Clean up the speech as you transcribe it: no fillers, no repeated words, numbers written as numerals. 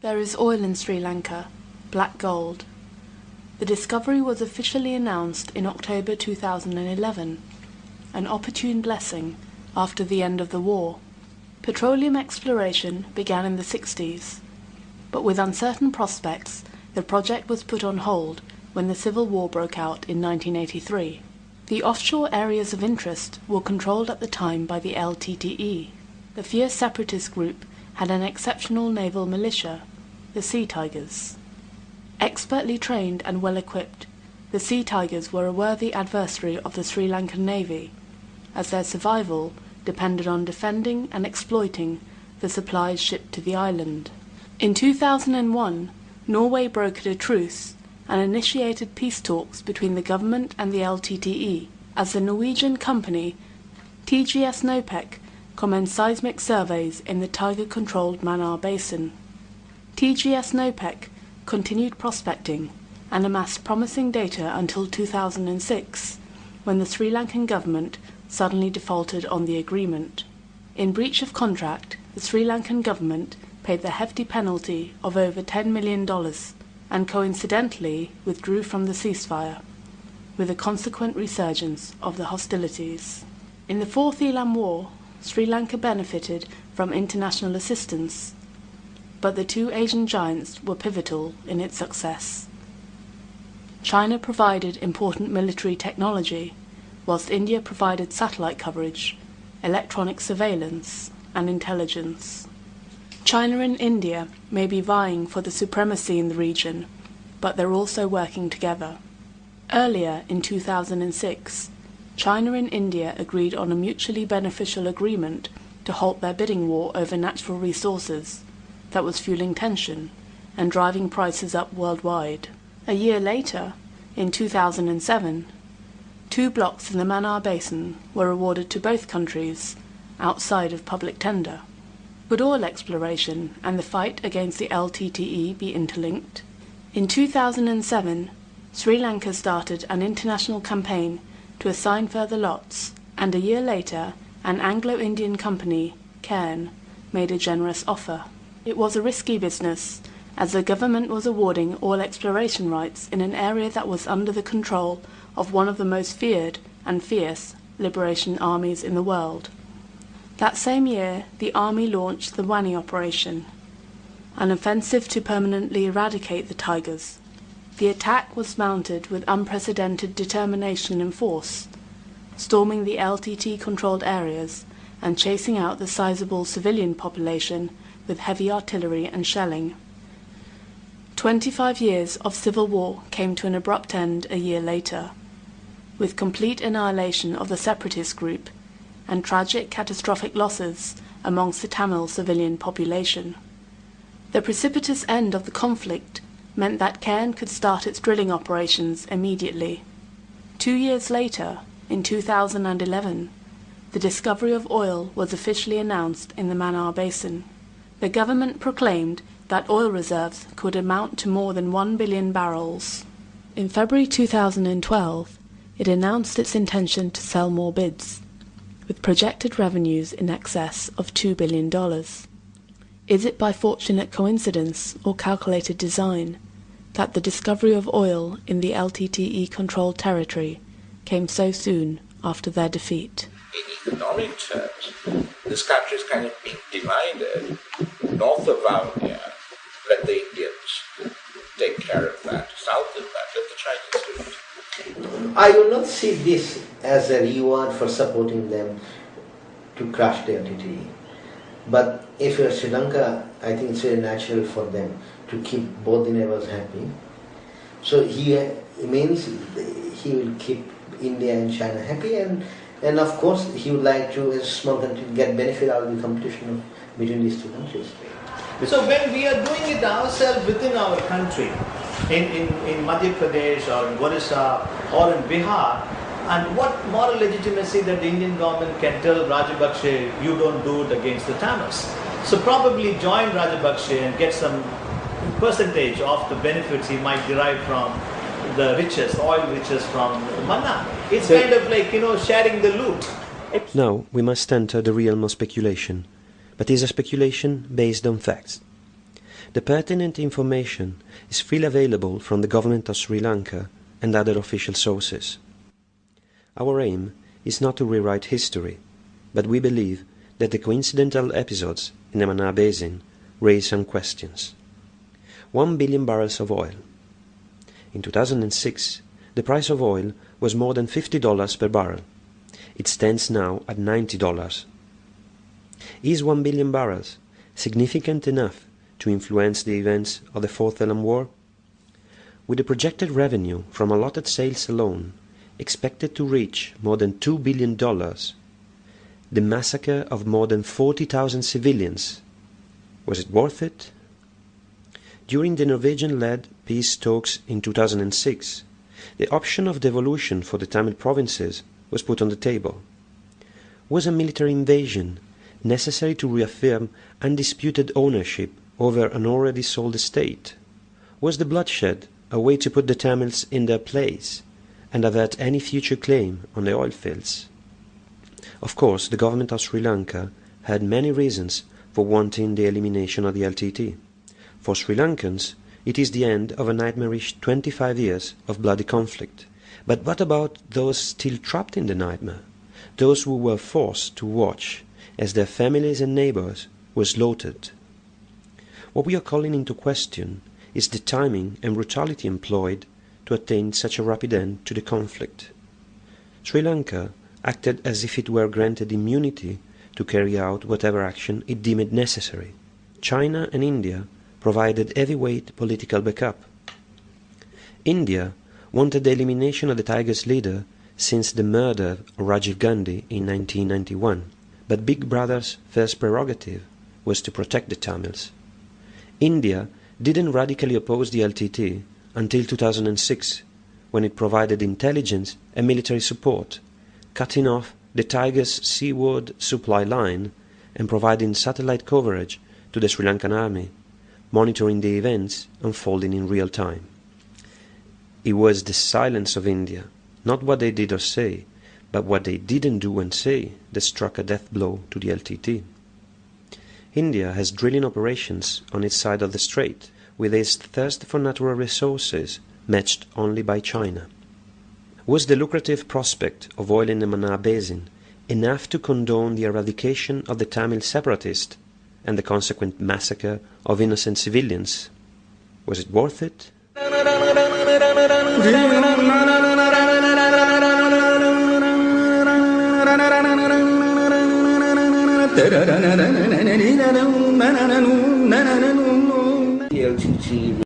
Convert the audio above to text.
There is oil in Sri Lanka, black gold. The discovery was officially announced in October 2011, an opportune blessing after the end of the war. Petroleum exploration began in the 60s, but with uncertain prospects, the project was put on hold when the Civil War broke out in 1983. The offshore areas of interest were controlled at the time by the LTTE. The fierce separatist group had an exceptional naval militia, the Sea Tigers. Expertly trained and well-equipped, the Sea Tigers were a worthy adversary of the Sri Lankan Navy, as their survival depended on defending and exploiting the supplies shipped to the island. In 2001, Norway brokered a truce and initiated peace talks between the government and the LTTE, as the Norwegian company TGS Nopec commenced seismic surveys in the Tiger-controlled Mannar Basin. TGS Nopec continued prospecting and amassed promising data until 2006, when the Sri Lankan government suddenly defaulted on the agreement. In breach of contract, the Sri Lankan government paid the hefty penalty of over $10 million and coincidentally withdrew from the ceasefire, with a consequent resurgence of the hostilities. In the Fourth Elam War, Sri Lanka benefited from international assistance, but the two Asian giants were pivotal in its success. China provided important military technology, whilst India provided satellite coverage, electronic surveillance, and intelligence. China and India may be vying for the supremacy in the region, but they're also working together. Earlier, in 2006, China and India agreed on a mutually beneficial agreement to halt their bidding war over natural resources that was fueling tension and driving prices up worldwide. A year later, in 2007, 2 blocks in the Mannar Basin were awarded to both countries outside of public tender. Could oil exploration and the fight against the LTTE be interlinked? In 2007, Sri Lanka started an international campaign to assign further lots, and a year later, an Anglo-Indian company, Cairn, made a generous offer. It was a risky business, as the government was awarding oil exploration rights in an area that was under the control of one of the most feared and fierce liberation armies in the world. That same year, the army launched the Wani operation, an offensive to permanently eradicate the tigers. The attack was mounted with unprecedented determination and force, storming the LTT-controlled areas and chasing out the sizable civilian population with heavy artillery and shelling. 25 years of civil war came to an abrupt end a year later, with complete annihilation of the separatist group and tragic catastrophic losses amongst the Tamil civilian population. The precipitous end of the conflict meant that Cairn could start its drilling operations immediately. 2 years later, in 2011, the discovery of oil was officially announced in the Mannar Basin. The government proclaimed that oil reserves could amount to more than 1 billion barrels. In February 2012, it announced its intention to sell more bids, with projected revenues in excess of $2 billion. Is it by fortunate coincidence or calculated design that the discovery of oil in the LTTE-controlled territory came so soon after their defeat? In economic terms, this country is kind of being divided. North of Valmia, let the Indians take care of that. South of that, let the Chinese do it. I will not see this as a reward for supporting them to crush the LTTE. But if you're Sri Lanka, I think it's very natural for them to keep both the neighbors happy. So he means he will keep India and China happy, and of course he would like to, as a small country, get benefit out of the competition between these two countries. So when we are doing it ourselves within our country, in Madhya Pradesh or in Orissa or in Bihar, and what moral legitimacy that the Indian government can tell Rajapaksa, you don't do it against the Tamils? So probably join Rajapaksa and get some percentage of the benefits he might derive from the riches, oil riches from Mannar. It's kind of like, sharing the loot. Now we must enter the realm of speculation, but is a speculation based on facts. The pertinent information is freely available from the government of Sri Lanka and other official sources. Our aim is not to rewrite history, but we believe that the coincidental episodes in the Mannar Basin raise some questions. 1 billion barrels of oil. In 2006, the price of oil was more than $50 per barrel. It stands now at $90. Is 1 billion barrels significant enough to influence the events of the Fourth Elam War? With the projected revenue from allotted sales alone expected to reach more than $2 billion, the massacre of more than 40,000 civilians, was it worth it? During the Norwegian-led peace talks in 2006, the option of devolution for the Tamil provinces was put on the table. Was a military invasion necessary to reaffirm undisputed ownership over an already sold estate? Was the bloodshed a way to put the Tamils in their place and avert any future claim on the oil fields? Of course, the government of Sri Lanka had many reasons for wanting the elimination of the LTTE. For Sri Lankans, it is the end of a nightmarish 25 years of bloody conflict. But what about those still trapped in the nightmare? Those who were forced to watch as their families and neighbors were slaughtered? What we are calling into question is the timing and brutality employed to attain such a rapid end to the conflict. Sri Lanka acted as if it were granted immunity to carry out whatever action it deemed necessary. China and India provided heavyweight political backup. India wanted the elimination of the Tigers' leader since the murder of Rajiv Gandhi in 1991, but Big Brother's first prerogative was to protect the Tamils. India didn't radically oppose the LTTE until 2006, when it provided intelligence and military support, cutting off the Tigers' seaward supply line and providing satellite coverage to the Sri Lankan army, monitoring the events unfolding in real time. It was the silence of India, not what they did or say, but what they didn't do and say, that struck a death blow to the LTTE. India has drilling operations on its side of the strait, with its thirst for natural resources matched only by China. Was the lucrative prospect of oil in the Mannar Basin enough to condone the eradication of the Tamil separatists and the consequent massacre of innocent civilians? Was it worth it? The LTTE